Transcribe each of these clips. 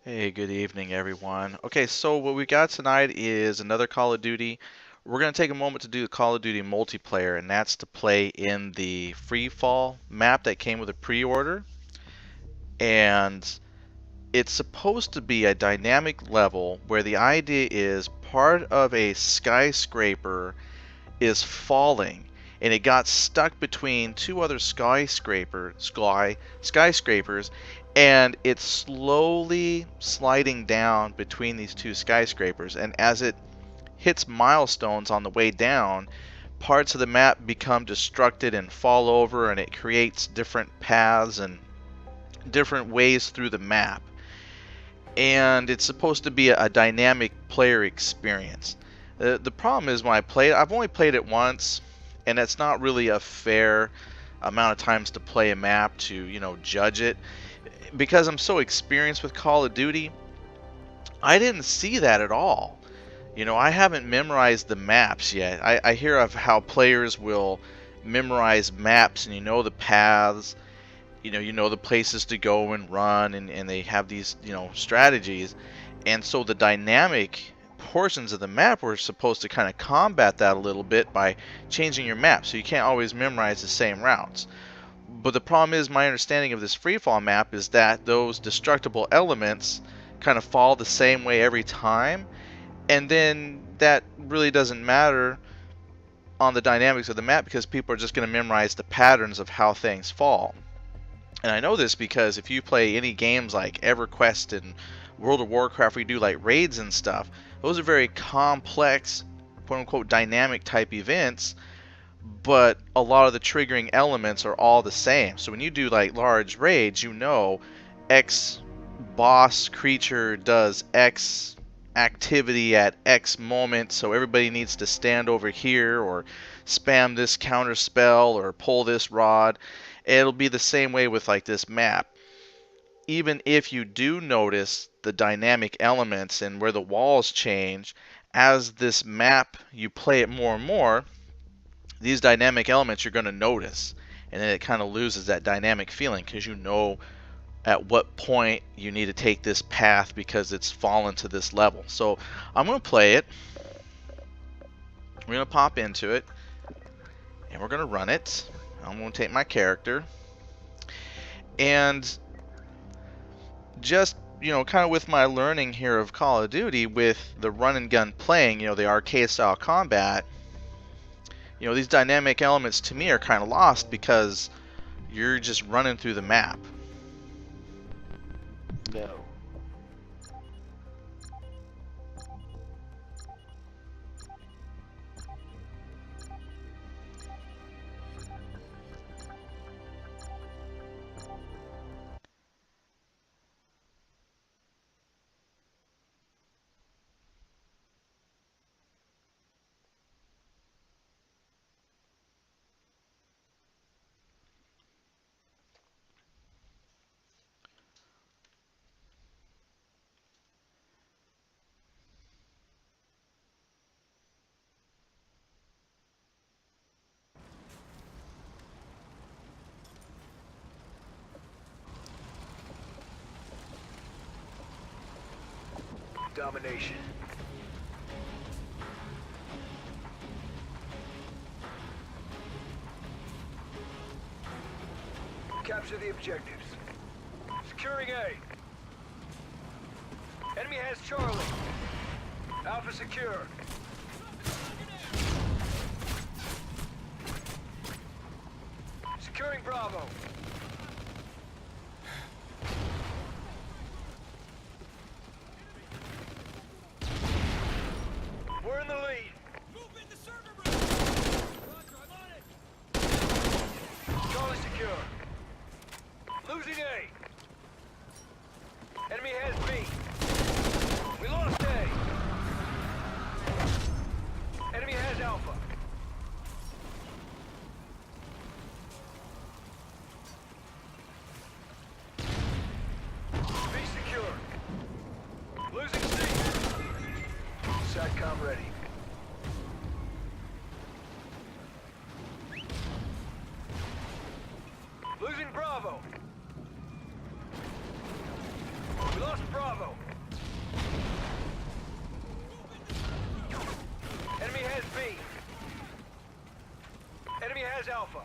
Hey, good evening, everyone. Okay, so what we got tonight is another Call of Duty. We're going to take a moment to do the Call of Duty multiplayer, and that's to play in the free fall map that came with a pre-order. And it's supposed to be a dynamic level where the idea is part of a skyscraper is falling, and it got stuck between two other skyscrapers, and it's slowly sliding down between these two skyscrapers. And as it hits milestones on the way down, parts of the map become destructed and fall over, and it creates different paths and different ways through the map. And it's supposed to be a dynamic player experience. The problem is when I play it, I've only played it once, and it's not really a fair amount of times to play a map to, judge it. Because I'm so experienced with Call of Duty, I didn't see that at all. I haven't memorized the maps yet. I hear of how players will memorize maps, and the paths, you know the places to go and run, and they have these, strategies. And so the dynamic portions of the map were supposed to kind of combat that a little bit by changing your map, so you can't always memorize the same routes. But the problem is, my understanding of this freefall map is that those destructible elements kind of fall the same way every time, and then that really doesn't matter on the dynamics of the map because people are just going to memorize the patterns of how things fall. And I know this because if you play any games like EverQuest and World of Warcraft, where you do like raids and stuff, those are very complex, quote unquote, dynamic type events, but a lot of the triggering elements are all the same. So when you do like large raids, X boss creature does X activity at X moment, so everybody needs to stand over here or spam this counter spell or pull this rod. It'll be the same way with like this map. Even if you do notice the dynamic elements and where the walls change, as this map you play it more and more, these dynamic elements you're going to notice, and then it kind of loses that dynamic feeling because you know at what point you need to take this path because it's fallen to this level. So I'm going to play it. We're going to pop into it, and we're going to run it. I'm going to take my character, and just, kind of with my learning here of Call of Duty with the run and gun playing, the arcade style combat, these dynamic elements to me are kind of lost because you're just running through the map. No. Domination. Capture the objectives. Securing A. Enemy has Charlie. Alpha secure. Securing Bravo. We're in the lead. Move in the server room. Roger, I'm on it. Charlie secure. Losing A. Enemy has B. We lost A. Enemy has Alpha. has Alpha.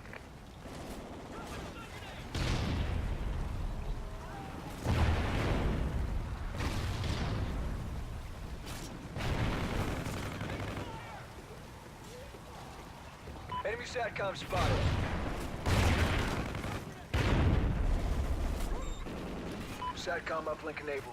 Enemy SATCOM spotted. SATCOM uplink enabled.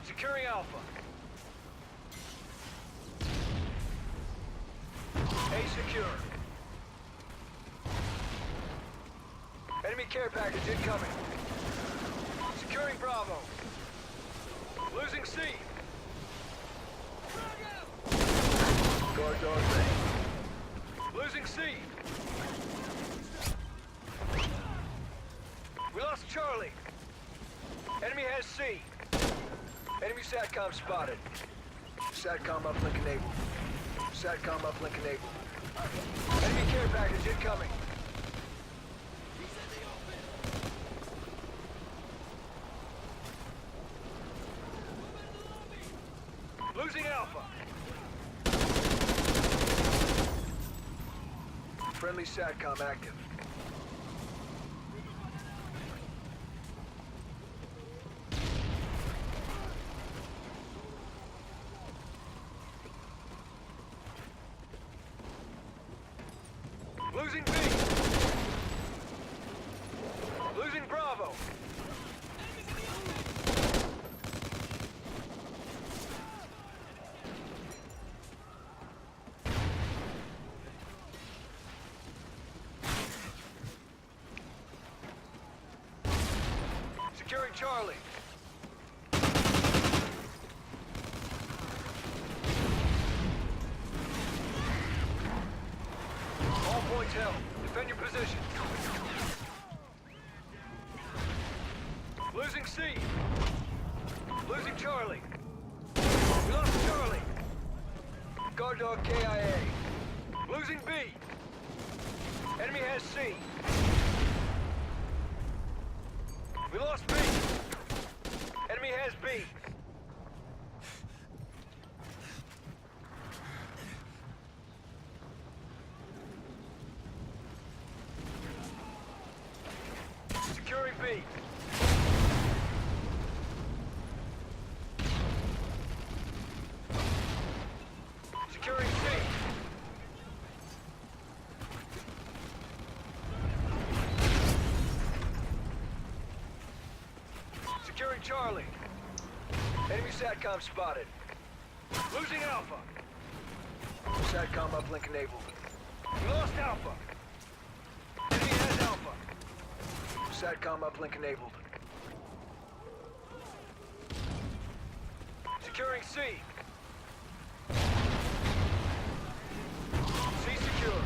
Securing Alpha. A secure. Enemy care package incoming. Securing Bravo. Losing C. Guard dog ready. Losing C. We lost Charlie. Enemy has C. Enemy SATCOM spotted. SATCOM uplink enabled. SATCOM uplink enabled. Enemy care package incoming. Losing Alpha. Friendly SATCOM active. Losing B. Losing Bravo. Securing Charlie. All points held. Defend your position. Losing C. Losing Charlie. We lost Charlie. Guard dog KIA. Losing B. Enemy has C. We lost B. Enemy has B. Securing B. Securing C. Securing Charlie. Enemy SATCOM spotted. Losing Alpha. SATCOM uplink enabled. We lost Alpha. Enemy has Alpha. SATCOM uplink enabled. Securing C. C secure.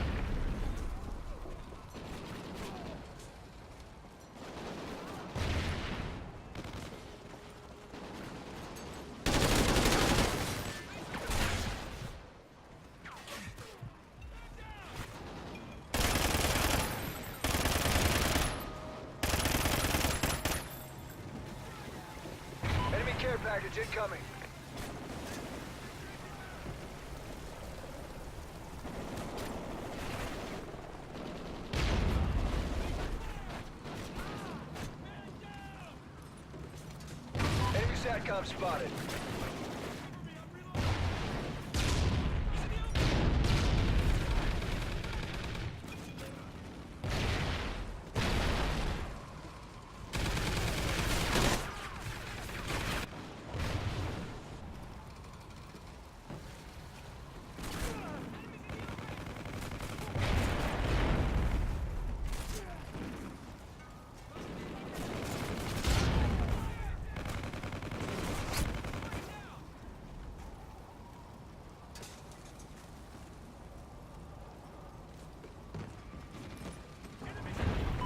Enemy care package incoming. Enemy SATCOM spotted.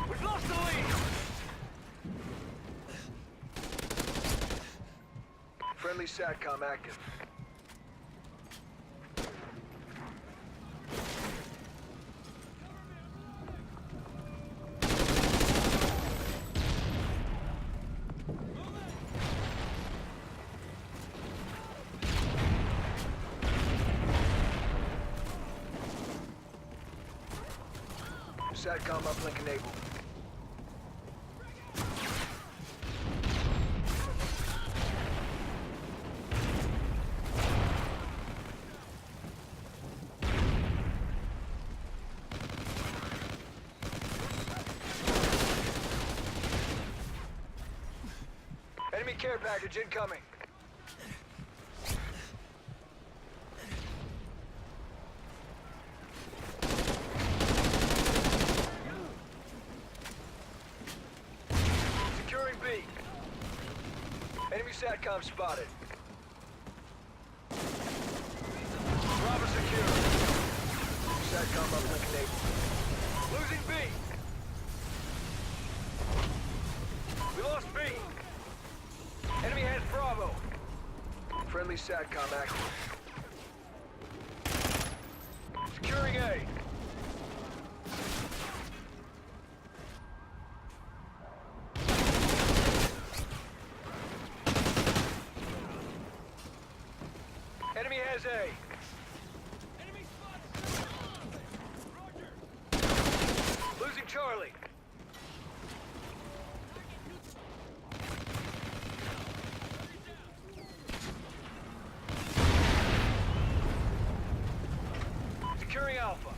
We've lost the lead. Friendly SATCOM active. SATCOM uplink enabled. Enemy care package incoming. Securing B. Enemy SATCOM spotted. Bravo secure. SATCOM uplink enabled. Losing B. We lost B. Enemy has Bravo. Friendly SATCOM active. Securing A. Enemy has A. Enemy spotted! Roger! Losing Charlie. Securing Alpha.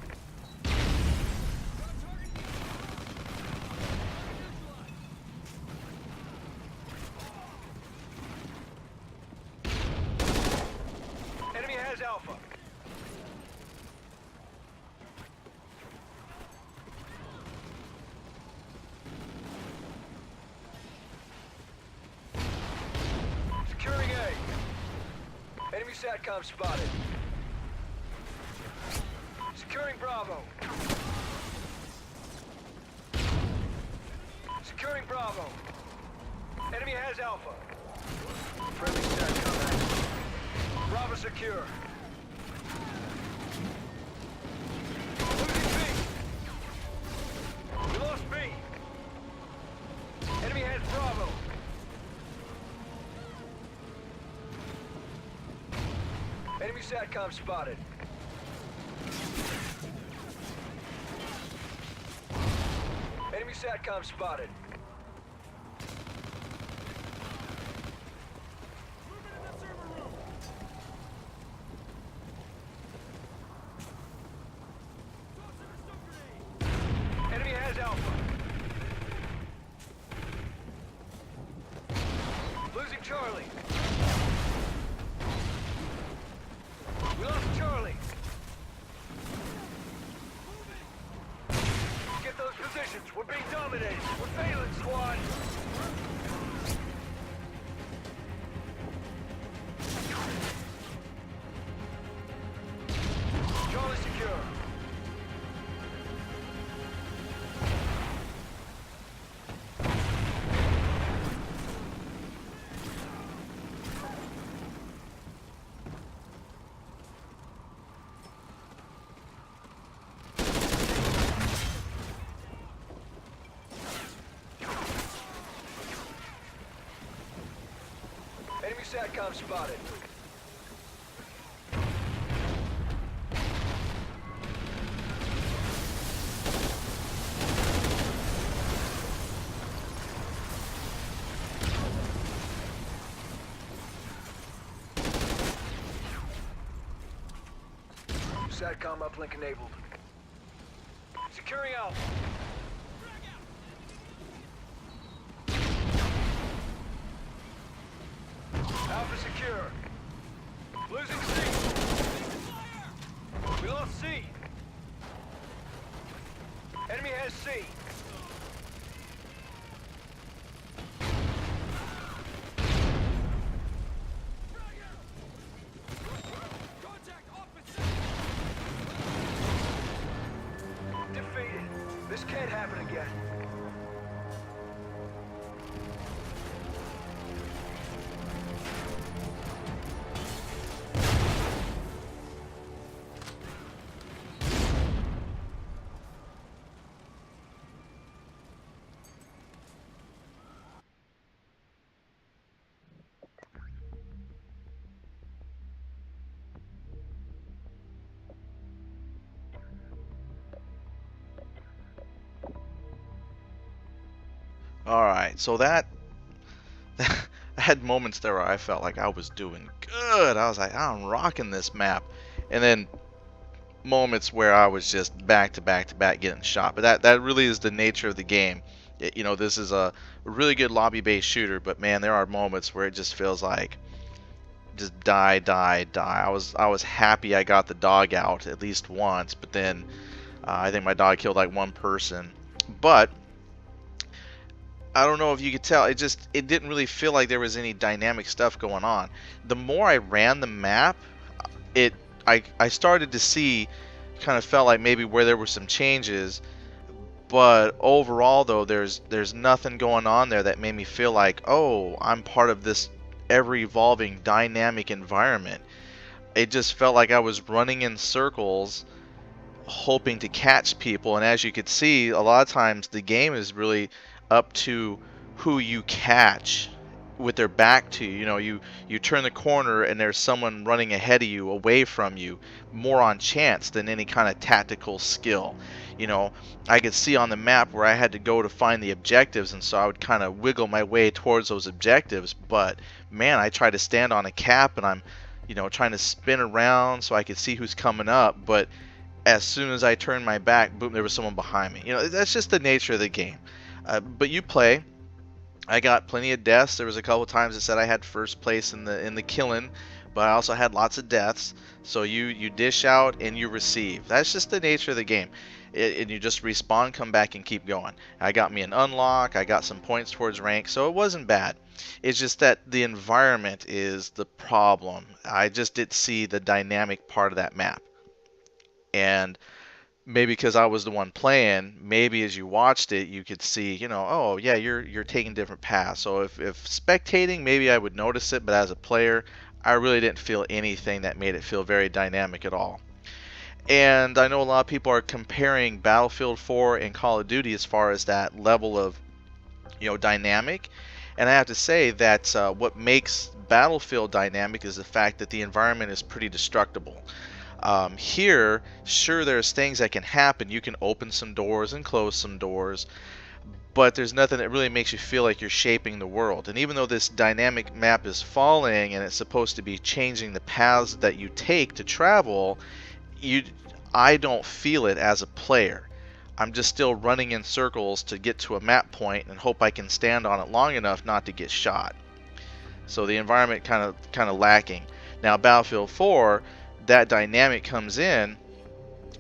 Enemy has Alpha. Securing A. Enemy SATCOM spotted. Securing Bravo. Securing Bravo. Enemy has Alpha. Friendly SATCOM active. Bravo secure. Losing B. We lost B. Enemy has Bravo. Enemy SATCOM spotted. Enemy SATCOM spotted. Moving in the server room! Tossing a stun grenade! Enemy has Alpha. Losing Charlie. We lost Charlie. Get those positions. We're being dominated. We're failing, squad. Charlie secure. Enemy SATCOM spotted. SATCOM uplink enabled. Securing Alpha. Frag out! Alpha secure. Losing C. Fire! We lost C. Enemy has C. Frag out! Contact officer! Defeated. This can't happen again. All right, so that I had moments there where I felt like I was doing good. I was like, I'm rocking this map, and then moments where I was just back to back to back getting shot. But that really is the nature of the game. This is a really good lobby-based shooter, but man, there are moments where it just feels like just die, die, die. I was happy I got the dog out at least once, but then I think my dog killed like one person. But I don't know if you could tell, it didn't really feel like there was any dynamic stuff going on. The more I ran the map, I started to see, kind of felt like maybe where there were some changes, but overall though there's nothing going on there that made me feel like, oh, I'm part of this ever evolving dynamic environment. It just felt like I was running in circles hoping to catch people, and as you could see, a lot of times the game is really up to who you catch with their back to you. You turn the corner and there's someone running ahead of you, away from you, more on chance than any kind of tactical skill. I could see on the map where I had to go to find the objectives, and so I would kind of wiggle my way towards those objectives, but man, I try to stand on a cap and I'm trying to spin around so I could see who's coming up, but as soon as I turned my back, boom, there was someone behind me. That's just the nature of the game. But you play. I got plenty of deaths. There was a couple times that said I had first place in the killing, but I also had lots of deaths. So you dish out and you receive. That's just the nature of the game. And you just respawn, come back, and keep going. I got me an unlock. I got some points towards rank, so it wasn't bad. It's just that the environment is the problem. I just didn't see the dynamic part of that map. And maybe because I was the one playing, maybe as you watched it, you could see, oh yeah, you're taking different paths. So if spectating, maybe I would notice it, but as a player, I really didn't feel anything that made it feel very dynamic at all. And I know a lot of people are comparing Battlefield 4 and Call of Duty as far as that level of, dynamic. And I have to say that what makes Battlefield dynamic is the fact that the environment is pretty destructible. Here, sure, there's things that can happen. You can open some doors and close some doors, but there's nothing that really makes you feel like you're shaping the world. And even though this dynamic map is falling and it's supposed to be changing the paths that you take to travel, I don't feel it as a player. I'm just still running in circles to get to a map point and hope I can stand on it long enough not to get shot. So the environment kind of lacking. Now Battlefield 4, that dynamic comes in.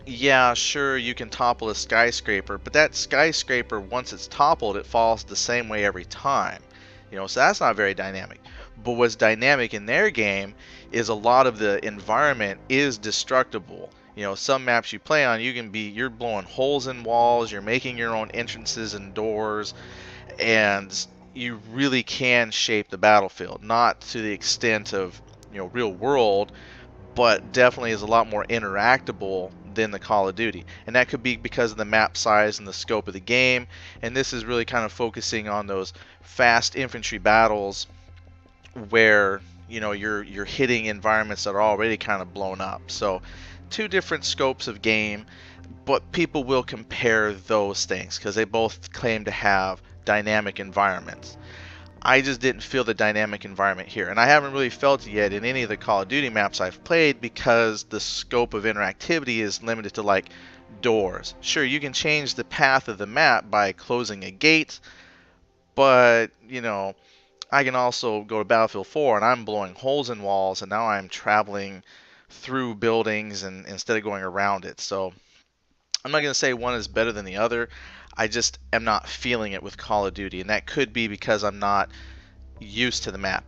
Yeah, sure, you can topple a skyscraper, but that skyscraper, once it's toppled, it falls the same way every time. So that's not very dynamic. But what's dynamic in their game is a lot of the environment is destructible. Some maps you play on, you're blowing holes in walls, you're making your own entrances and doors, and you really can shape the battlefield. Not to the extent of, real world, but definitely is a lot more interactable than the Call of Duty. And that could be because of the map size and the scope of the game. And this is really kind of focusing on those fast infantry battles where you're hitting environments that are already kind of blown up. So two different scopes of game, but people will compare those things because they both claim to have dynamic environments. I just didn't feel the dynamic environment here, and I haven't really felt it yet in any of the Call of Duty maps I've played because the scope of interactivity is limited to like doors. Sure, you can change the path of the map by closing a gate, but I can also go to Battlefield 4 and I'm blowing holes in walls, and now I'm traveling through buildings and instead of going around it. So I'm not going to say one is better than the other. I just am not feeling it with Call of Duty, and that could be because I'm not used to the map.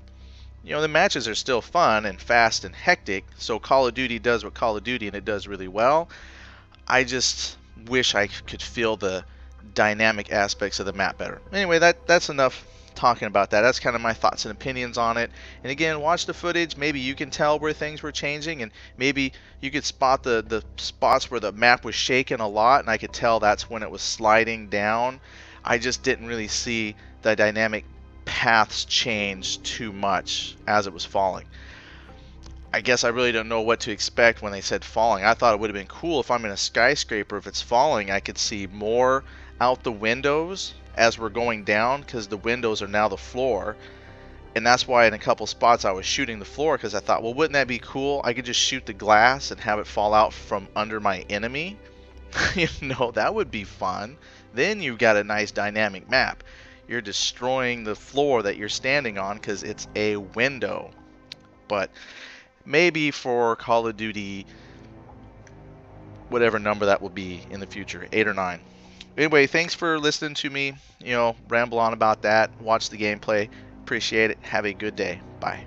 The matches are still fun and fast and hectic, so Call of Duty does what Call of Duty, and it does really well. I just wish I could feel the dynamic aspects of the map better. Anyway, that's enough talking about that. That's kind of my thoughts and opinions on it. And again, watch the footage. Maybe you can tell where things were changing, and maybe you could spot the spots where the map was shaking a lot, and I could tell that's when it was sliding down. I just didn't really see the dynamic paths change too much as it was falling. I guess I really don't know what to expect when they said falling. I thought it would have been cool if I'm in a skyscraper, if it's falling, I could see more out the windows as we're going down, because the windows are now the floor. And that's why in a couple spots I was shooting the floor, because I thought, well, wouldn't that be cool? I could just shoot the glass and have it fall out from under my enemy. You know, that would be fun. Then you've got a nice dynamic map. You're destroying the floor that you're standing on because it's a window. But maybe for Call of Duty, whatever number that will be in the future, 8 or 9. Anyway, thanks for listening to me, ramble on about that. Watch the gameplay. Appreciate it. Have a good day. Bye.